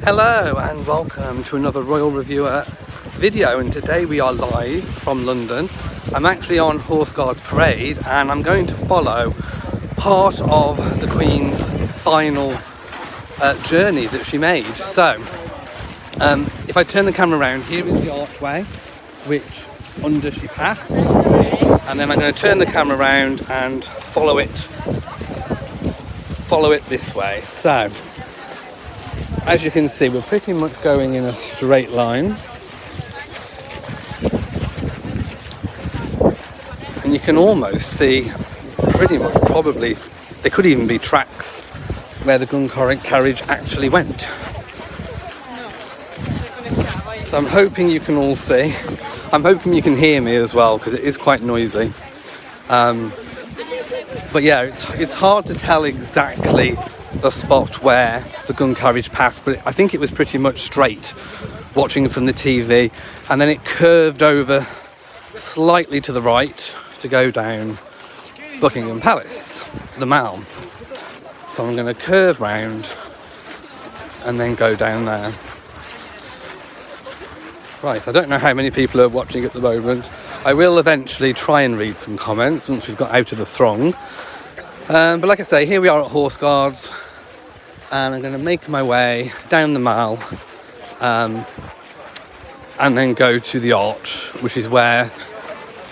Hello and welcome to another Royal Reviewer video, and today we are live from London. I'm actually on Horse Guards Parade and I'm going to follow part of the Queen's final journey that she made. So if I turn the camera around, here is the archway which under she passed, and then I'm going to turn the camera around and follow it this way. So as you can see, we're pretty much going in a straight line. And you can almost see pretty much, probably, there could even be tracks where the gun carriage actually went. So I'm hoping you can all see. I'm hoping you can hear me as well, because it is quite noisy. But yeah, it's hard to tell exactly the spot where the gun carriage passed, but I think it was pretty much straight watching from the TV, and then it curved over slightly to the right to go down Buckingham Palace, the Mall. So I'm going to curve round and then go down there. Right, I don't know how many people are watching at the moment. I will eventually try and read some comments once we've got out of the throng. But like I say, here we are at Horse Guards, and I'm going to make my way down the Mall and then go to the Arch, which is where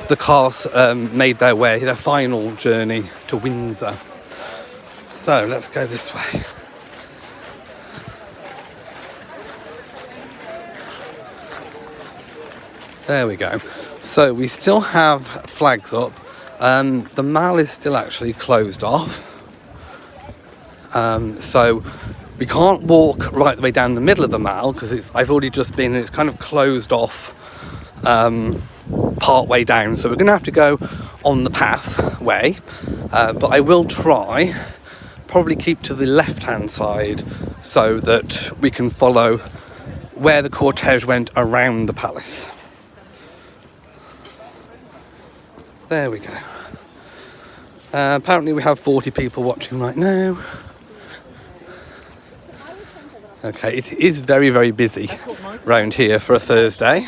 the cars made their final journey to Windsor. So let's go this way. There we go. So we still have flags up. The Mall is still actually closed off. So we can't walk right the way down the middle of the Mall because I've already just been, and it's kind of closed off part way down. So we're going to have to go on the pathway. But I will try, probably keep to the left-hand side so that we can follow where the cortege went around the palace. There we go. Apparently we have 40 people watching right now. Okay, it is very, very busy round here for a Thursday.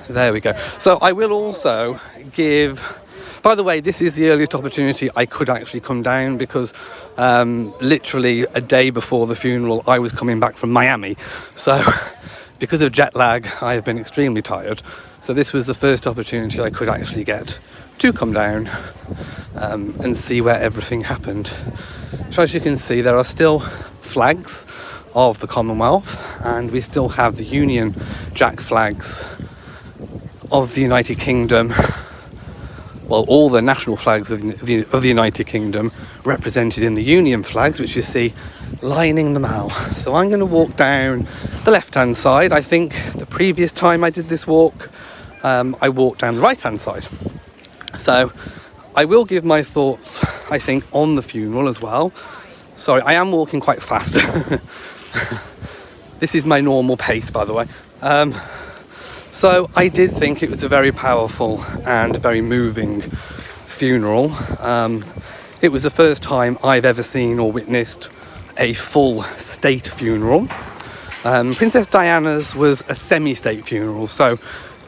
There we go. So I will also give... By the way, this is the earliest opportunity I could actually come down because literally a day before the funeral I was coming back from Miami. So because of jet lag, I have been extremely tired. So this was the first opportunity I could actually get to come down and see where everything happened. So as you can see, there are still flags of the Commonwealth, and we still have the Union Jack flags of the United Kingdom. Well, all the national flags of the United Kingdom represented in the Union flags, which you see lining the Mall. So I'm going to walk down the left-hand side. I think the previous time I did this walk, I walked down the right-hand side. So I will give my thoughts, I think, on the funeral as well. Sorry, I am walking quite fast. This is my normal pace, by the way. So I did think it was a very powerful and very moving funeral. It was the first time I've ever seen or witnessed a full state funeral. Princess Diana's was a semi-state funeral, so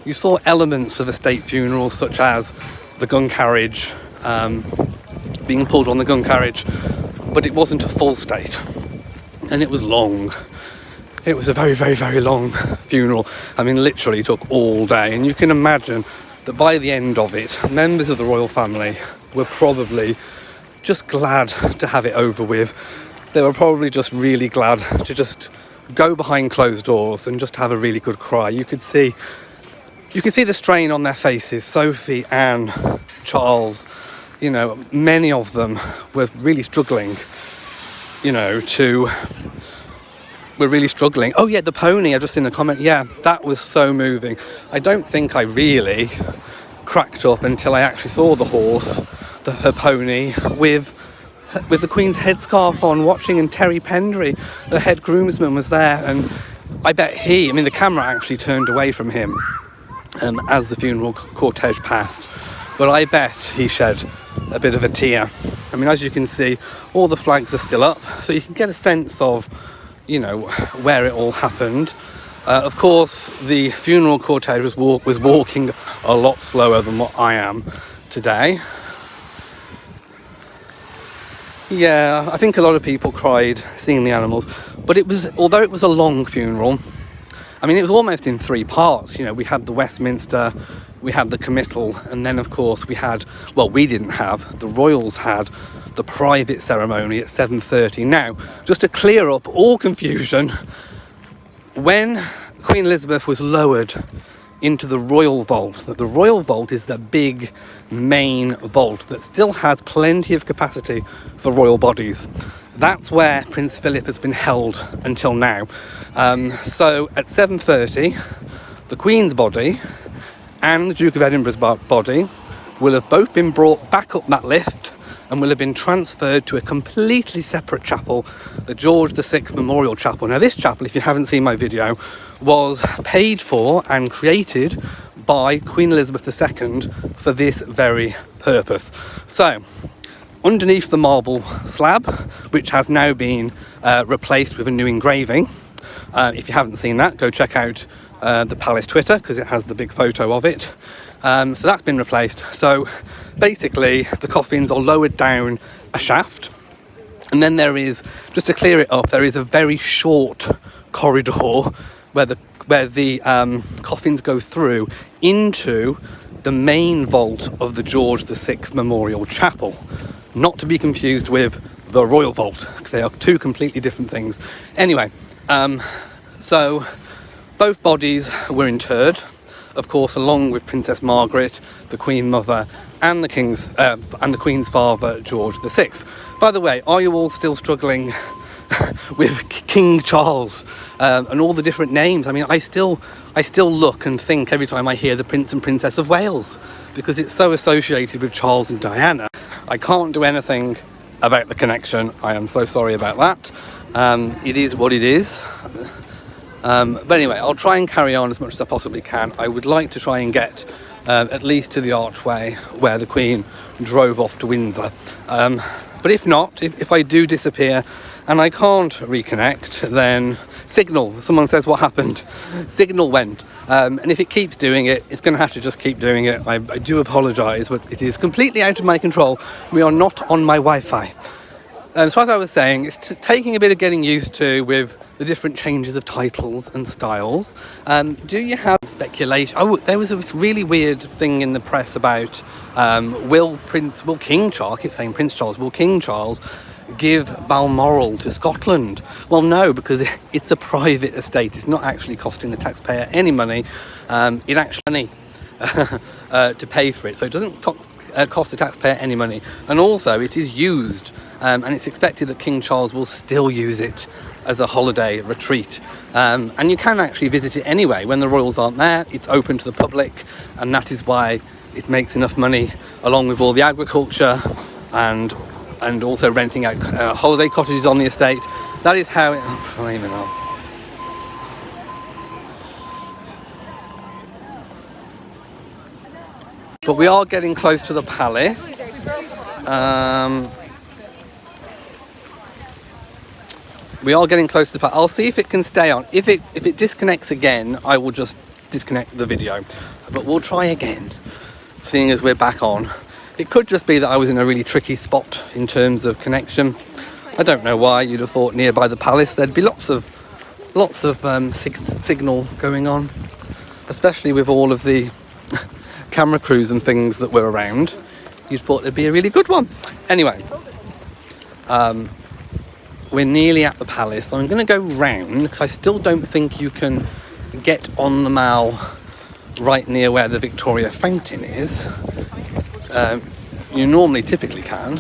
you saw elements of a state funeral, such as the gun carriage, being pulled on the gun carriage, but it wasn't a full state, and it was long. It was a very, very, very long funeral. I mean, literally took all day, and you can imagine that by the end of it, members of the royal family were probably just glad to have it over with. They were probably just really glad to just go behind closed doors and just have a really good cry. You could see the strain on their faces. Sophie, Anne, Charles, you know, many of them were really struggling, we're really struggling. Oh yeah, the pony, I just seen the comment. Yeah, that was so moving. I don't think I really cracked up until I actually saw the horse, her pony, with the Queen's headscarf on, watching, and Terry Pendry, the head groomsman, was there, and I bet the camera actually turned away from him as the funeral cortege passed. but I bet he shed a bit of a tear. I mean, as you can see, all the flags are still up, so you can get a sense of, you know, where it all happened. Of course, the funeral cortege was walking a lot slower than what I am today. Yeah, I think a lot of people cried seeing the animals, but although it was a long funeral, I mean, it was almost in 3 parts. You know, we had the Westminster, we had the committal, and then of course we didn't have, the royals had the private ceremony at 7:30. Now, just to clear up all confusion, when Queen Elizabeth was lowered into the royal vault, the royal vault is the big main vault that still has plenty of capacity for royal bodies. That's where Prince Philip has been held until now. So at 7:30, the Queen's body and the Duke of Edinburgh's body will have both been brought back up that lift and will have been transferred to a completely separate chapel, the George VI Memorial Chapel. Now, this chapel, if you haven't seen my video, was paid for and created by Queen Elizabeth II for this very purpose. So, underneath the marble slab, which has now been replaced with a new engraving, if you haven't seen that, go check out the Palace Twitter, because it has the big photo of it. So that's been replaced. So basically the coffins are lowered down a shaft, and then there is, just to clear it up, there is a very short corridor where the coffins go through into the main vault of the George VI Memorial Chapel, not to be confused with the Royal Vault, because they are 2 completely different things. Anyway, so both bodies were interred, of course, along with Princess Margaret, the Queen Mother, and the Queen's father, George VI. By the way, are you all still struggling with King Charles and all the different names? I mean, I still look and think every time I hear the Prince and Princess of Wales, because it's so associated with Charles and Diana. I can't do anything about the connection. I am so sorry about that. It is what it is. But anyway, I'll try and carry on as much as I possibly can. I would like to try and get at least to the archway where the Queen drove off to Windsor. But if not, if I do disappear and I can't reconnect, then signal. Someone says, what happened? Signal went. And if it keeps doing it, it's going to have to just keep doing it. I do apologise, but it is completely out of my control. We are not on my Wi-Fi. So as I was saying, it's taking a bit of getting used to with the different changes of titles and styles. Do you have speculation? Oh, there was this really weird thing in the press about will King Charles, I keep saying Prince Charles, will King Charles give Balmoral to Scotland? Well, no, because it's a private estate. It's not actually costing the taxpayer any money. It actually to pay for it, so it doesn't cost the taxpayer any money. And also, it is used. And it's expected that King Charles will still use it as a holiday retreat. And you can actually visit it anyway. When the royals aren't there, it's open to the public, and that is why it makes enough money, along with all the agriculture and also renting out holiday cottages on the estate. That is how it... But we are getting close to the palace. We are getting close to the palace. I'll see if it can stay on. If it disconnects again, I will just disconnect the video. But we'll try again, seeing as we're back on. It could just be that I was in a really tricky spot in terms of connection. I don't know why. You'd have thought nearby the palace there'd be lots of signal going on, especially with all of the camera crews and things that were around. You'd thought there'd be a really good one. Anyway, we're nearly at the palace, so I'm going to go round, because I still don't think you can get on the Mall right near where the Victoria Fountain is. You typically can,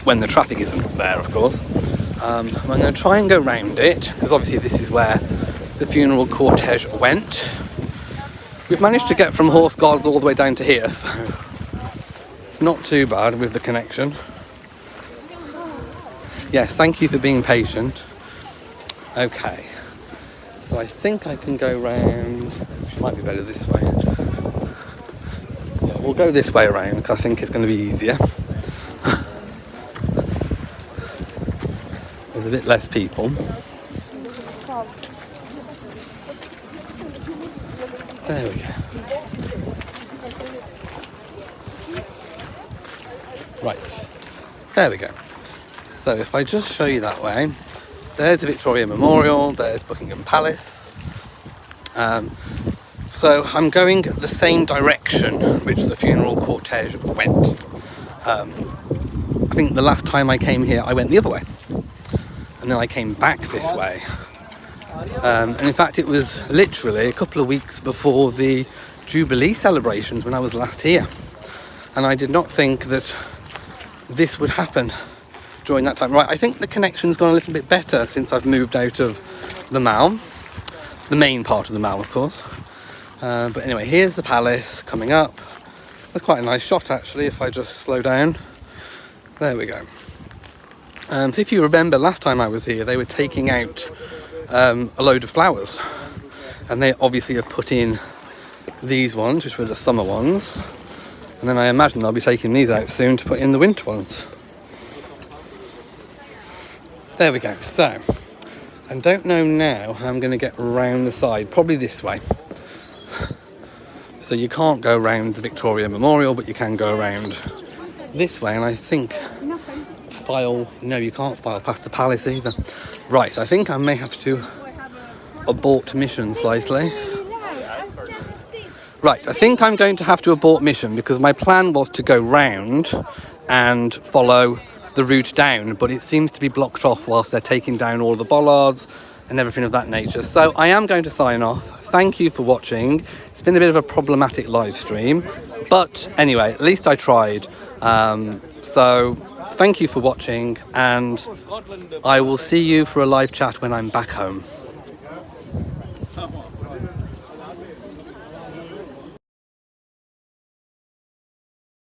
when the traffic isn't there, of course. I'm going to try and go round it, because obviously this is where the funeral cortege went. We've managed to get from Horse Guards all the way down to here, so it's not too bad with the connection. Yes, thank you for being patient. Okay, so I think I can go round. It might be better this way. we'll go this way around because I think it's going to be easier. There's a bit less people. There we go. Right, there we go. So if I just show you that way, there's the Victoria Memorial, there's Buckingham Palace. So I'm going the same direction which the funeral cortege went. I think the last time I came here, I went the other way. And then I came back this way. And in fact, it was literally a couple of weeks before the Jubilee celebrations when I was last here. And I did not think that this would happen during that time. Right, I think the connection's gone a little bit better since I've moved out of the Mall. The main part of the Mall, of course. But anyway, here's the palace coming up. That's quite a nice shot, actually, if I just slow down. There we go. So if you remember, last time I was here, they were taking out a load of flowers. And they obviously have put in these ones, which were the summer ones. And then I imagine they'll be taking these out soon to put in the winter ones. There we go. So, I don't know now how I'm going to get around the side. Probably this way. So you can't go around the Victoria Memorial, but you can go around this way. And I think no, you can't file past the palace either. Right, I think I may have to abort mission slightly. Right, I think I'm going to have to abort mission because my plan was to go round and follow the route down, but it seems to be blocked off whilst they're taking down all the bollards and everything of that nature. So I am going to sign off. Thank you for watching. It's been a bit of a problematic live stream, but anyway, at least I tried. So thank you for watching, and I will see you for a live chat when I'm back home.